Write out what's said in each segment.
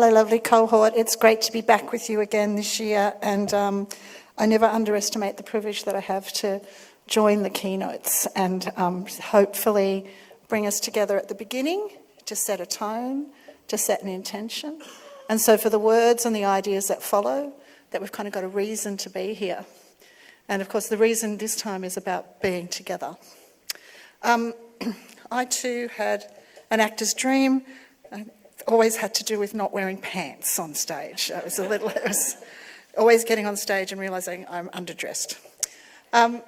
Hello, lovely cohort. It's great to be back with you again this year, and I never underestimate the privilege that I have to join the keynotes and hopefully bring us together at the beginning to set a tone, to set an intention. And so for the words and the ideas that follow, that we've kind of got a reason to be here. And of course, the reason this time is about being together. I too had an actor's dream. Always had to do with not wearing pants on stage. It was always getting on stage and realising I'm underdressed. I'm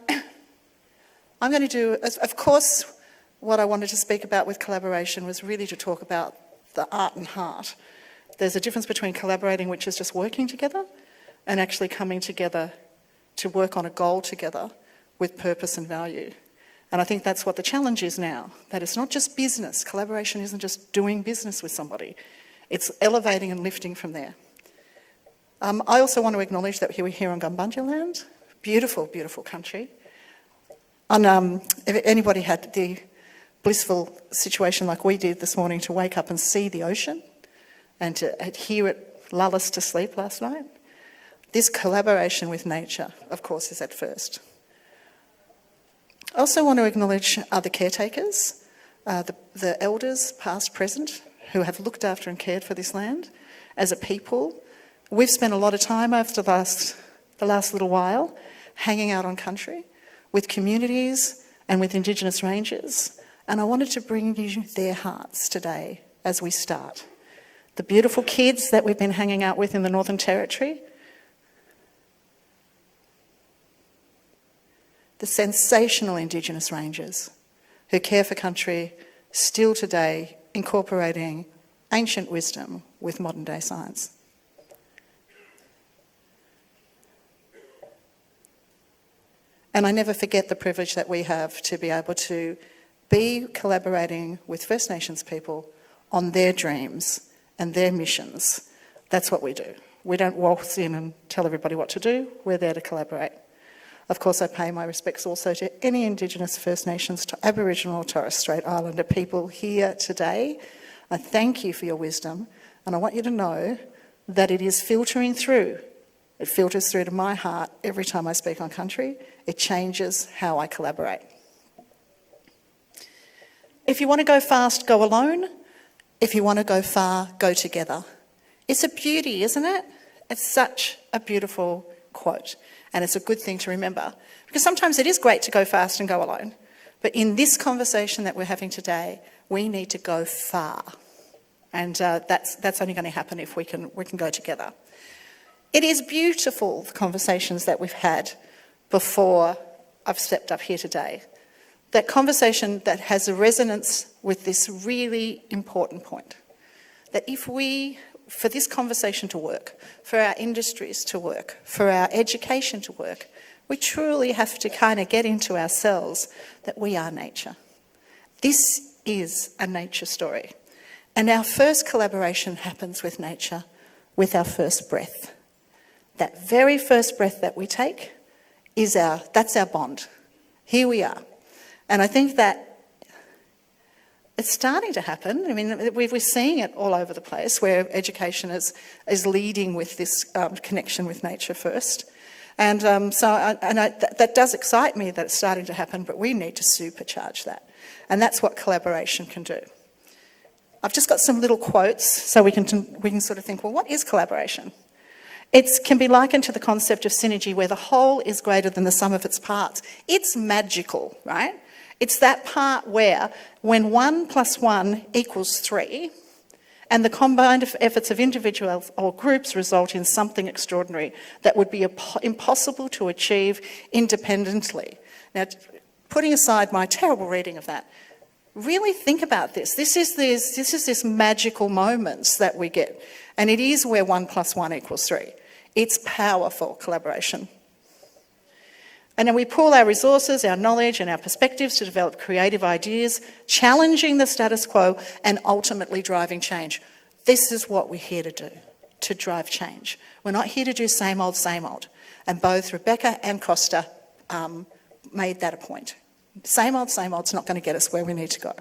going to do, of course, what I wanted to speak about with collaboration was really to talk about the art and heart. There's a difference between collaborating, which is just working together, and actually coming together to work on a goal together with purpose and value. And I think that's what the challenge is now, that it's not just business. Collaboration isn't just doing business with somebody. It's elevating and lifting from there. I also want to acknowledge that we're here on Gumbunja land. Beautiful, beautiful country. And if anybody had the blissful situation like we did this morning to wake up and see the ocean and to hear it lull us to sleep last night, this collaboration with nature, of course, is at first. I also want to acknowledge other caretakers, the elders, past, present, who have looked after and cared for this land. As a people, we've spent a lot of time over the last little while hanging out on country with communities and with Indigenous rangers, and I wanted to bring you their hearts today as we start. The beautiful kids that we've been hanging out with in the Northern Territory, the sensational Indigenous rangers who care for country still today, incorporating ancient wisdom with modern day science. And I never forget the privilege that we have to be able to be collaborating with First Nations people on their dreams and their missions. That's what we do. We don't waltz in and tell everybody what to do. We're there to collaborate. Of course, I pay my respects also to any Indigenous First Nations, to Aboriginal or Torres Strait Islander people here today. I thank you for your wisdom, and I want you to know that it is filtering through. It filters through to my heart every time I speak on country. It changes how I collaborate. If you want to go fast, go alone. If you want to go far, go together. It's a beauty, isn't it? It's such a beautiful quote. And it's a good thing to remember. Because sometimes it is great to go fast and go alone. But in this conversation that we're having today, we need to go far. And that's only going to happen if we can go together. It is beautiful, the conversations that we've had before I've stepped up here today. That conversation that has a resonance with this really important point. That if for this conversation to work, for our industries to work, for our education to work, we truly have to kind of get into ourselves that we are nature. This is a nature story. And our first collaboration happens with nature, with our first breath. That very first breath that we take that's our bond. Here we are. And I think that it's starting to happen. I mean, we're seeing it all over the place where education is leading with this connection with nature first. And that does excite me that it's starting to happen, but we need to supercharge that. And that's what collaboration can do. I've just got some little quotes so we can sort of think, well, what is collaboration? It can be likened to the concept of synergy where the whole is greater than the sum of its parts. It's magical, right? It's that part where when 1 + 1 = 3, and the combined efforts of individuals or groups result in something extraordinary that would be impossible to achieve independently. Now, putting aside my terrible reading of that, really think about this. This is this magical moments that we get, and it is where 1 + 1 = 3. It's powerful collaboration. And then we pool our resources, our knowledge and our perspectives to develop creative ideas, challenging the status quo and ultimately driving change. This is what we're here to do, to drive change. We're not here to do same old, same old. And both Rebecca and Costa made that a point. Same old's not going to get us where we need to go.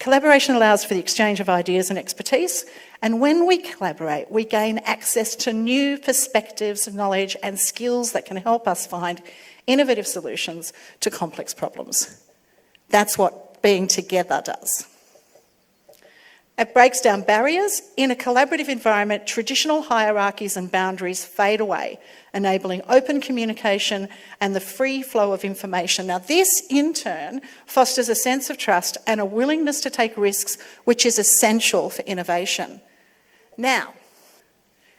Collaboration allows for the exchange of ideas and expertise, and when we collaborate, we gain access to new perspectives, knowledge, and skills that can help us find innovative solutions to complex problems. That's what being together does. It breaks down barriers. In a collaborative environment, traditional hierarchies and boundaries fade away, enabling open communication and the free flow of information. Now, this, in turn, fosters a sense of trust and a willingness to take risks, which is essential for innovation. Now,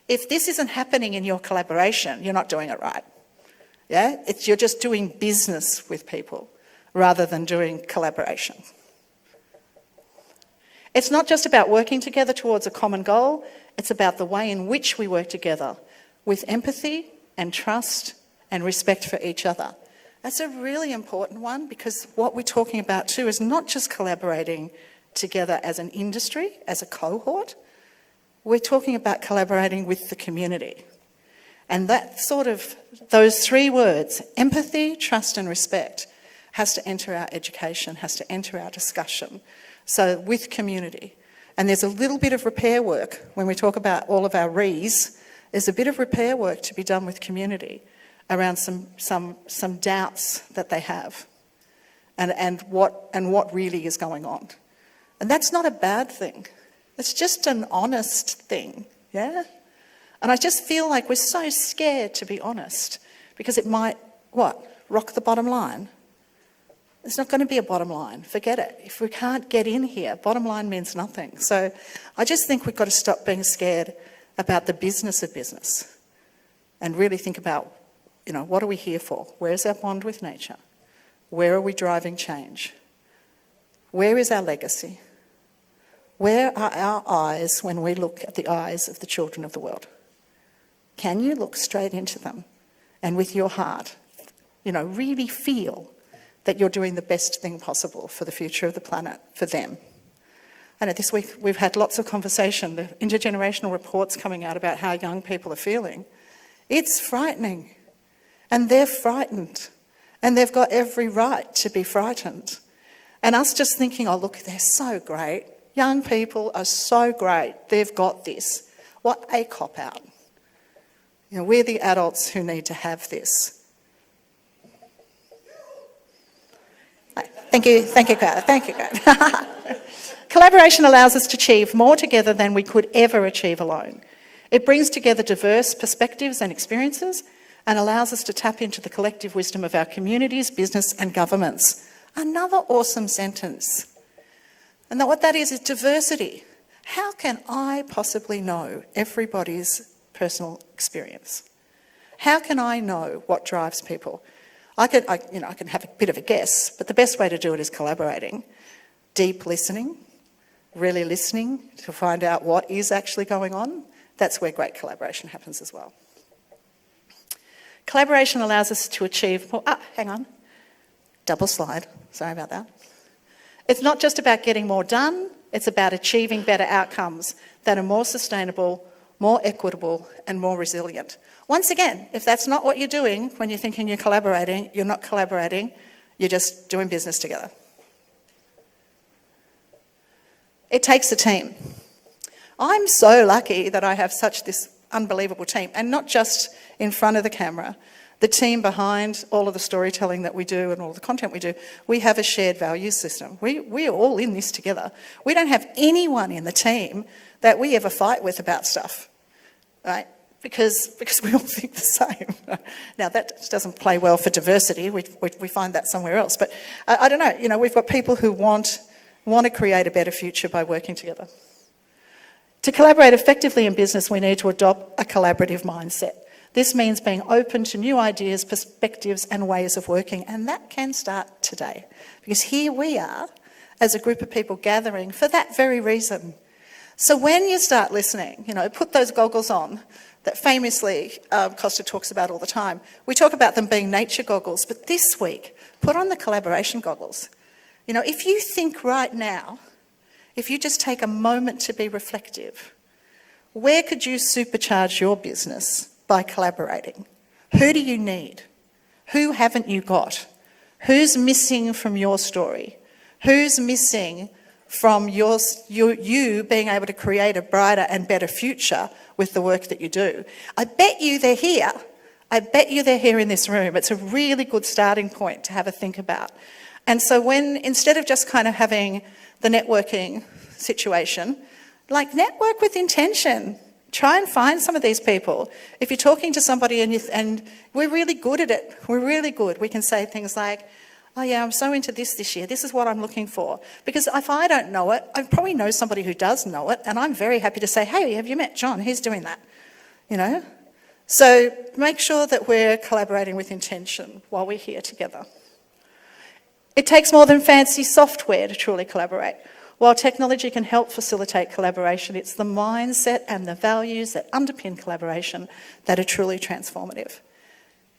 if this isn't happening in your collaboration, you're not doing it right. Yeah? You're just doing business with people rather than doing collaboration. It's not just about working together towards a common goal, it's about the way in which we work together with empathy and trust and respect for each other. That's a really important one, because what we're talking about too is not just collaborating together as an industry, as a cohort, we're talking about collaborating with the community. And that those three words, empathy, trust and respect, has to enter our education, has to enter our discussion. So with community. And there's a little bit of repair work when we talk about all of our Re's. There's a bit of repair work to be done with community around some doubts that they have and what really is going on. And that's not a bad thing. It's just an honest thing, yeah? And I just feel like we're so scared to be honest because it might, rock the bottom line? There's not going to be a bottom line. Forget it. If we can't get in here, bottom line means nothing. So I just think we've got to stop being scared about the business of business and really think about, what are we here for? Where's our bond with nature? Where are we driving change? Where is our legacy? Where are our eyes when we look at the eyes of the children of the world? Can you look straight into them and with your heart, really feel that you're doing the best thing possible for the future of the planet, for them? I know this week we've had lots of conversation, the intergenerational reports coming out about how young people are feeling. It's frightening. And they're frightened. And they've got every right to be frightened. And us just thinking, oh, look, they're so great. Young people are so great. They've got this. What a cop-out. We're the adults who need to have this. Thank you, Kate. Thank you, Kate. Collaboration allows us to achieve more together than we could ever achieve alone. It brings together diverse perspectives and experiences and allows us to tap into the collective wisdom of our communities, business and governments. Another awesome sentence. And what that is diversity. How can I possibly know everybody's personal experience? How can I know what drives people? I can have a bit of a guess, but the best way to do it is collaborating. Deep listening, really listening to find out what is actually going on. That's where great collaboration happens as well. Collaboration allows us to achieve double slide, sorry about that. It's not just about getting more done, it's about achieving better outcomes that are more sustainable, more equitable and more resilient. Once again, if that's not what you're doing when you're thinking you're collaborating, you're not collaborating, you're just doing business together. It takes a team. I'm so lucky that I have this unbelievable team, and not just in front of the camera. The team behind all of the storytelling that we do and all the content we do, we have a shared values system. We are all in this together. We don't have anyone in the team that we ever fight with about stuff, right? Because we all think the same. Now, that doesn't play well for diversity. We find that somewhere else. But I don't know. We've got people who want to create a better future by working together. To collaborate effectively in business, we need to adopt a collaborative mindset. This means being open to new ideas, perspectives and ways of working. And that can start today. Because here we are, as a group of people gathering for that very reason. So when you start listening, put those goggles on that famously Costa talks about all the time. We talk about them being nature goggles, but this week, put on the collaboration goggles. If you think right now, if you just take a moment to be reflective, where could you supercharge your business by collaborating? Who do you need? Who haven't you got? Who's missing from your story? Who's missing from you being able to create a brighter and better future with the work that you do. I bet you they're here. I bet you they're here in this room. It's a really good starting point to have a think about. And so instead of just kind of having the networking situation, like network with intention. Try and find some of these people. If you're talking to somebody and we're really good at it, we're really good. We can say things like, oh yeah, I'm so into this year. This is what I'm looking for. Because if I don't know it, I probably know somebody who does know it, and I'm very happy to say, hey, have you met John? He's doing that, you know? So make sure that we're collaborating with intention while we're here together. It takes more than fancy software to truly collaborate. While technology can help facilitate collaboration, it's the mindset and the values that underpin collaboration that are truly transformative.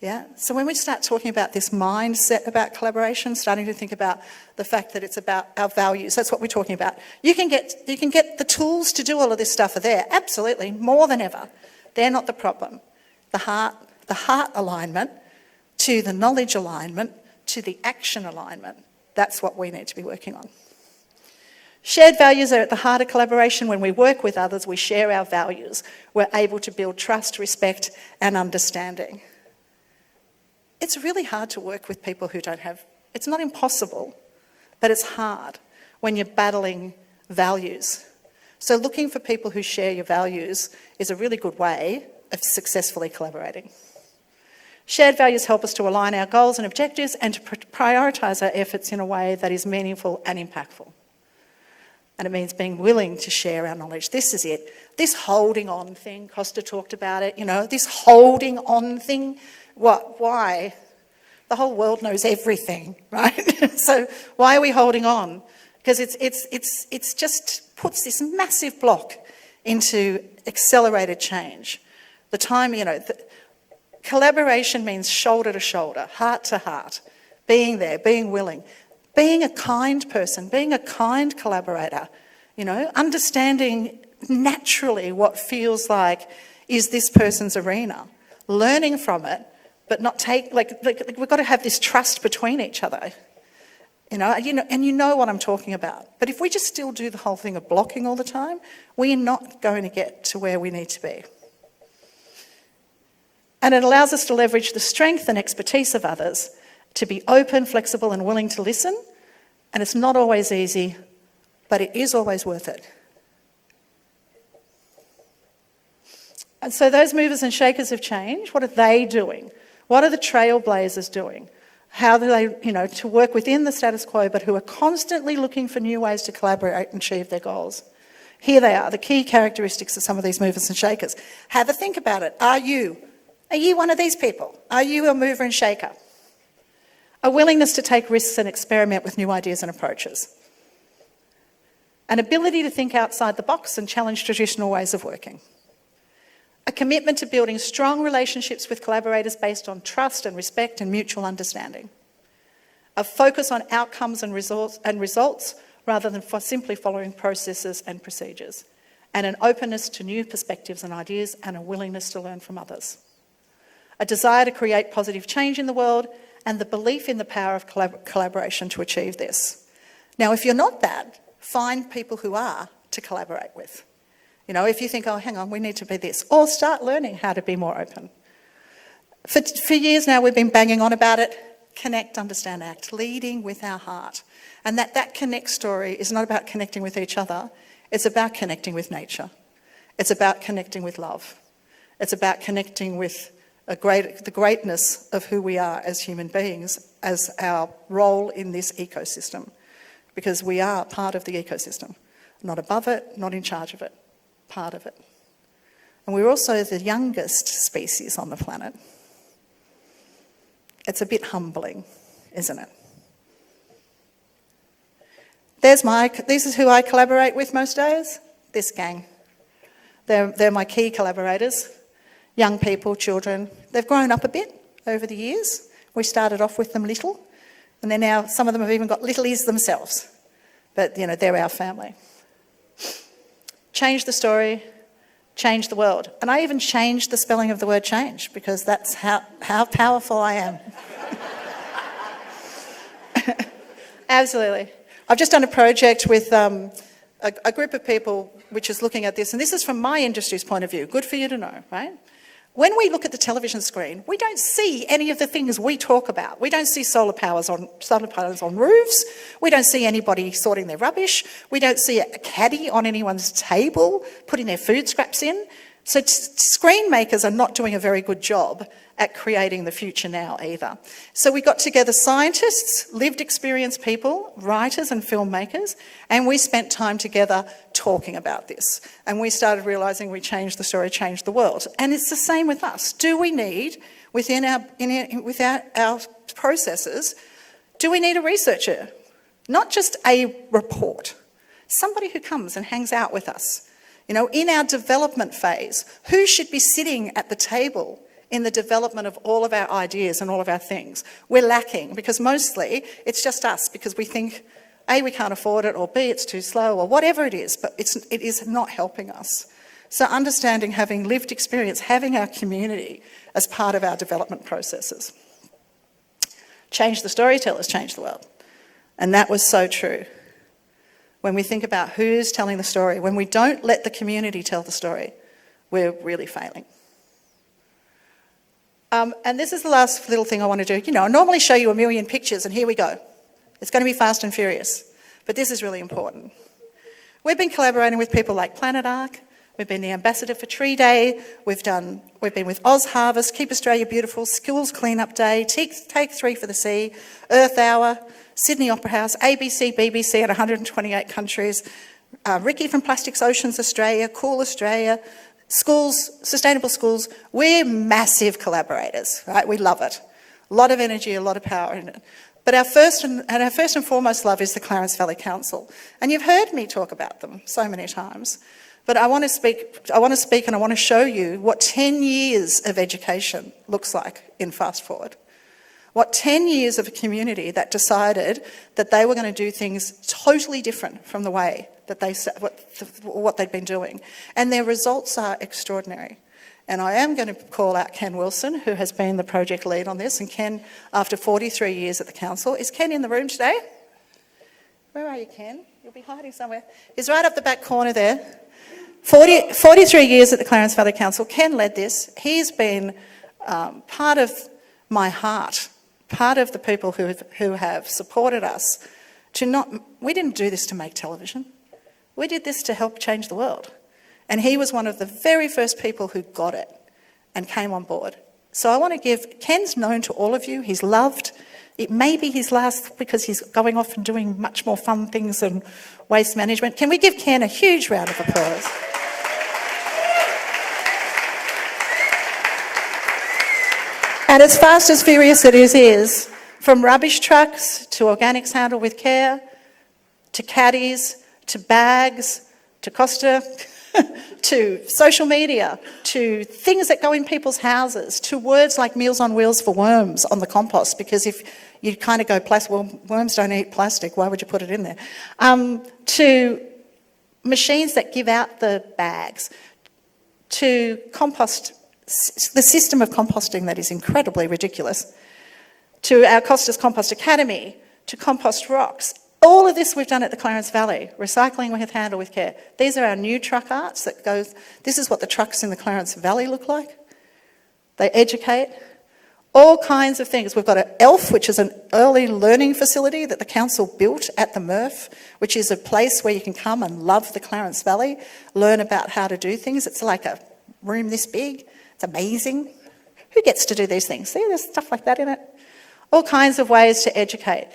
Yeah? So when we start talking about this mindset about collaboration, starting to think about the fact that it's about our values, that's what we're talking about. You can get the tools to do all of this stuff are there, absolutely, more than ever. They're not the problem. The heart alignment to the knowledge alignment to the action alignment, that's what we need to be working on. Shared values are at the heart of collaboration. When we work with others, we share our values. We're able to build trust, respect, and understanding. It's really hard to work with people who don't have... It's not impossible, but it's hard when you're battling values. So looking for people who share your values is a really good way of successfully collaborating. Shared values help us to align our goals and objectives and to prioritise our efforts in a way that is meaningful and impactful. And it means being willing to share our knowledge. This is it. This holding on thing, Costa talked about it, you know, this holding on thing. What? Why? The whole world knows everything, right? So why are we holding on? Because it's just puts this massive block into accelerated change. The time, you know, collaboration means shoulder to shoulder, heart to heart, being there, being willing. Being a kind person, being a kind collaborator, you know, understanding naturally what feels like is this person's arena, learning from it, but not take, like we've got to have this trust between each other, you know, and you know what I'm talking about. But if we just still do the whole thing of blocking all the time, we're not going to get to where we need to be. And it allows us to leverage the strength and expertise of others to be open, flexible and willing to listen. And it's not always easy, but it is always worth it. And so those movers and shakers of change, what are they doing? What are the trailblazers doing? How do they, you know, to work within the status quo, but who are constantly looking for new ways to collaborate and achieve their goals? Here they are, the key characteristics of some of these movers and shakers. Have a think about it. Are you one of these people? Are you a mover and shaker? A willingness to take risks and experiment with new ideas and approaches. An ability to think outside the box and challenge traditional ways of working. A commitment to building strong relationships with collaborators based on trust and respect and mutual understanding. A focus on outcomes and results rather than simply following processes and procedures. And an openness to new perspectives and ideas and a willingness to learn from others. A desire to create positive change in the world and the belief in the power of collaboration to achieve this. Now, if you're not that, find people who are to collaborate with. You know, if you think, oh, hang on, we need to be this, or start learning how to be more open. For years now, we've been banging on about it. Connect, understand, act, leading with our heart. And that connect story is not about connecting with each other. It's about connecting with nature. It's about connecting with love. It's about connecting with the greatness of who we are as human beings, as our role in this ecosystem, because we are part of the ecosystem, not above it, not in charge of it, part of it. And we're also the youngest species on the planet. It's a bit humbling, isn't it? This is who I collaborate with most days, this gang. They're my key collaborators. Young people, children, they've grown up a bit over the years. We started off with them little, and then now some of them have even got littlies themselves. But, you know, they're our family. Change the story, change the world. And I even changed the spelling of the word change because that's how powerful I am. Absolutely. I've just done a project with a group of people which is looking at this, and this is from my industry's point of view. Good for you to know, right? When we look at the television screen, we don't see any of the things we talk about. We don't see solar panels on roofs. We don't see anybody sorting their rubbish. We don't see a caddy on anyone's table putting their food scraps in. So screen makers are not doing a very good job at creating the future now either. So we got together scientists, lived experience people, writers and filmmakers, and we spent time together talking about this. And we started realising we changed the story, changed the world. And it's the same with us. Do we need, within our processes, do we need a researcher? Not just a report. Somebody who comes and hangs out with us. You know, in our development phase, who should be sitting at the table in the development of all of our ideas and all of our things? We're lacking because mostly it's just us because we think, A, we can't afford it, or B, it's too slow, or whatever it is, but it is not helping us. So understanding, having lived experience, having our community as part of our development processes. Change the storytellers, change the world. And that was so true. When we think about who's telling the story, when we don't let the community tell the story, we're really failing. And this is the last little thing I want to do. You know, I normally show you a million pictures, and here we go. It's going to be fast and furious, but this is really important. We've been collaborating with people like Planet Ark. We've been the ambassador for Tree Day. We've been with Oz Harvest, Keep Australia Beautiful, Schools Cleanup Day, Take 3 for the Sea, Earth Hour, Sydney Opera House, ABC, BBC in 128 countries, Ricky from Plastics Oceans Australia, Cool Australia, schools, sustainable schools. We're massive collaborators, right? We love it. A lot of energy, a lot of power in it. But our first and foremost love is the Clarence Valley Council. And you've heard me talk about them so many times. But I want to speak and I want to show you what 10 years of education looks like in Fast Forward. What 10 years of a community that decided that they were going to do things totally different from the way that what they'd been doing. And their results are extraordinary. And I am going to call out Ken Wilson, who has been the project lead on this. And Ken, after 43 years at the council, is Ken in the room today? Where are you, Ken? You'll be hiding somewhere. He's right up the back corner there. 43 years at the Clarence Valley Council. Ken led this. He's been part of my heart, part of the people who have supported us. We didn't do this to make television. We did this to help change the world. And he was one of the very first people who got it and came on board. So I want to give, Ken's known to all of you, he's loved. It may be his last because he's going off and doing much more fun things than waste management. Can we give Ken a huge round of applause? And as fast as furious it is, from rubbish trucks to organics handled with care, to caddies, to bags, to Costa, to social media, to things that go in people's houses, to words like Meals on Wheels for worms on the compost, because if you kind of go, well, worms don't eat plastic, why would you put it in there? To machines that give out the bags, to compost, the system of composting that is incredibly ridiculous, to our Costas Compost Academy, to compost rocks. All of this we've done at the Clarence Valley, recycling with handle with care. These are our new truck arts that goes, this is what the trucks in the Clarence Valley look like. They educate. All kinds of things. We've got an ELF, which is an early learning facility that the council built at the MRF, which is a place where you can come and love the Clarence Valley, learn about how to do things. It's like a room this big. It's amazing. Who gets to do these things? See, there's stuff like that in it. All kinds of ways to educate.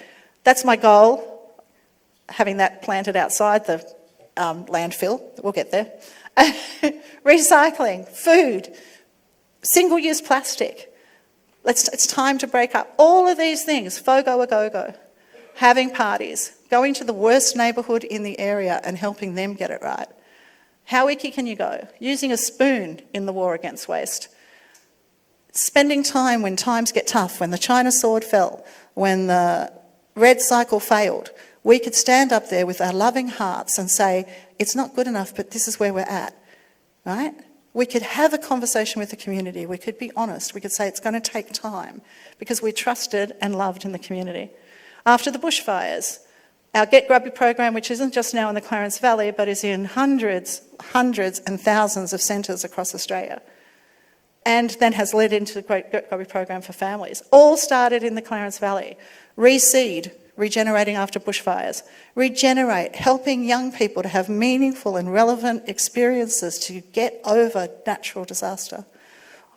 That's my goal. Having that planted outside the landfill, we'll get there. Recycling, food, single-use plastic. It's time to break up. All of these things, FOGO a go-go, having parties, going to the worst neighbourhood in the area and helping them get it right. How icky can you go? Using a spoon in the war against waste. Spending time when times get tough, when the China sword fell, when the red cycle failed. We could stand up there with our loving hearts and say, it's not good enough, but this is where we're at, right? We could have a conversation with the community. We could be honest. We could say it's going to take time because we're trusted and loved in the community. After the bushfires, Our Get Grubby program, which isn't just now in the Clarence Valley, but is in hundreds and thousands of centres across Australia, and then has led into the Great Get Grubby program for families, all started in the Clarence Valley. Reseed, regenerating after bushfires. Regenerate, helping young people to have meaningful and relevant experiences to get over natural disaster,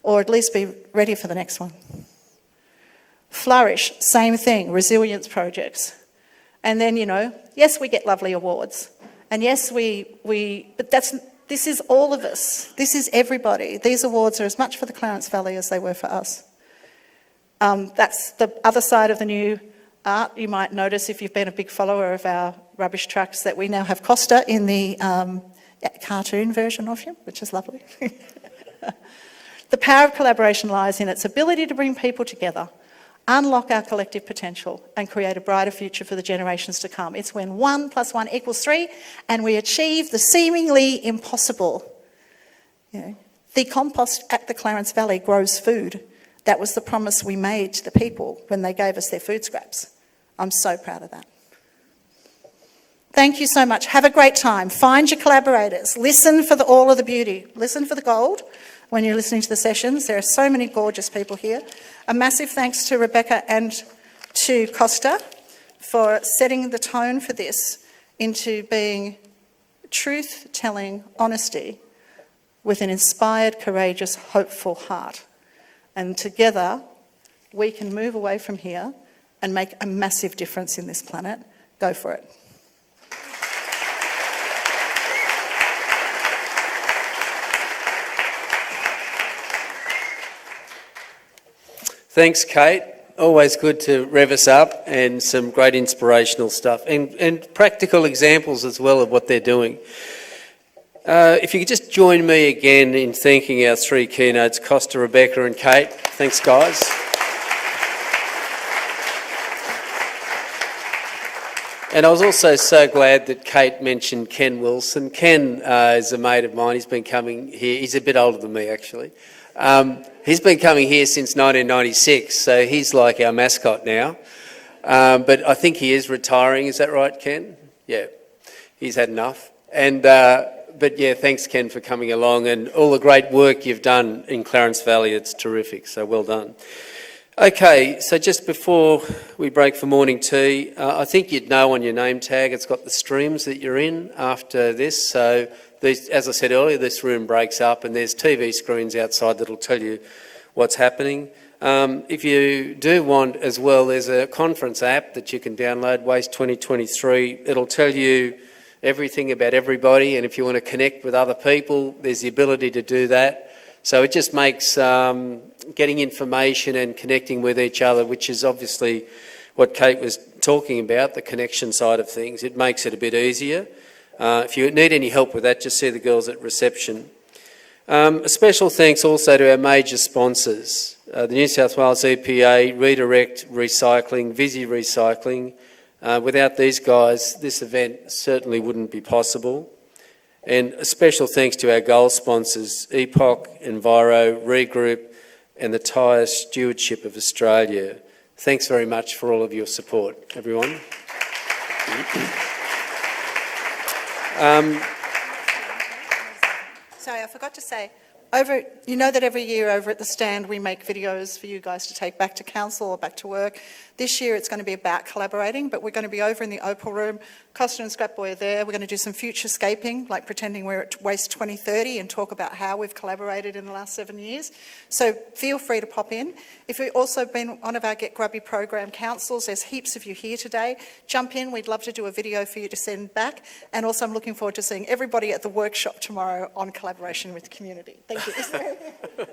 or at least be ready for the next one. Flourish, same thing, resilience projects. And then, yes, we get lovely awards. And yes, but this is all of us. This is everybody. These awards are as much for the Clarence Valley as they were for us. That's the other side of the new art. You might notice, if you've been a big follower of our rubbish trucks, that we now have Costa in the cartoon version of him, which is lovely. The power of collaboration lies in its ability to bring people together, unlock our collective potential, and create a brighter future for the generations to come. It's when 1 + 1 = 3 and we achieve the seemingly impossible. The compost at the Clarence Valley grows food. That was the promise we made to the people when they gave us their food scraps. I'm so proud of that. Thank you so much. Have a great time. Find your collaborators. Listen for all of the beauty. Listen for the gold when you're listening to the sessions. There are so many gorgeous people here. A massive thanks to Rebecca and to Costa for setting the tone for this into being truth-telling honesty with an inspired, courageous, hopeful heart. And together, we can move away from here and make a massive difference in this planet. Go for it. Thanks, Cate. Always good to rev us up, and some great inspirational stuff and practical examples as well of what they're doing. If you could just join me again in thanking our three keynotes, Costa, Rebecca and Cate. Thanks, guys. And I was also so glad that Cate mentioned Ken Wilson. Ken is a mate of mine. He's been coming here. He's a bit older than me, actually. He's been coming here since 1996, so he's like our mascot now. But I think he is retiring. Is that right, Ken? Yeah, he's had enough. But yeah, thanks, Ken, for coming along and all the great work you've done in Clarence Valley. It's terrific, so well done. Okay, so just before we break for morning tea, I think you'd know on your name tag it's got the streams that you're in after this. So as I said earlier, this room breaks up and there's TV screens outside that'll tell you what's happening. If you do want as well, there's a conference app that you can download, Waste 2023. It'll tell you everything about everybody, and if you want to connect with other people, there's the ability to do that. So it just makes getting information and connecting with each other, which is obviously what Cate was talking about, the connection side of things. It makes it a bit easier. If you need any help with that, just see the girls at reception. A special thanks also to our major sponsors, the New South Wales EPA, Redirect Recycling, Visi Recycling. Without these guys, this event certainly wouldn't be possible. And a special thanks to our goal sponsors, Epoch, Enviro, Regroup, and the Tyre Stewardship of Australia. Thanks very much for all of your support, everyone. Sorry, I forgot to say, you know that every year over at the stand we make videos for you guys to take back to council or back to work. This year it's going to be about collaborating, but we're going to be over in the Opal room. Costa and Scrapboy are there. We're going to do some futurescaping, like pretending we're at Waste 2030 and talk about how we've collaborated in the last 7 years. So feel free to pop in. If you've also been one of our Get Grubby program councils, there's heaps of you here today. Jump in. We'd love to do a video for you to send back. And also I'm looking forward to seeing everybody at the workshop tomorrow on collaboration with the community. Thank you.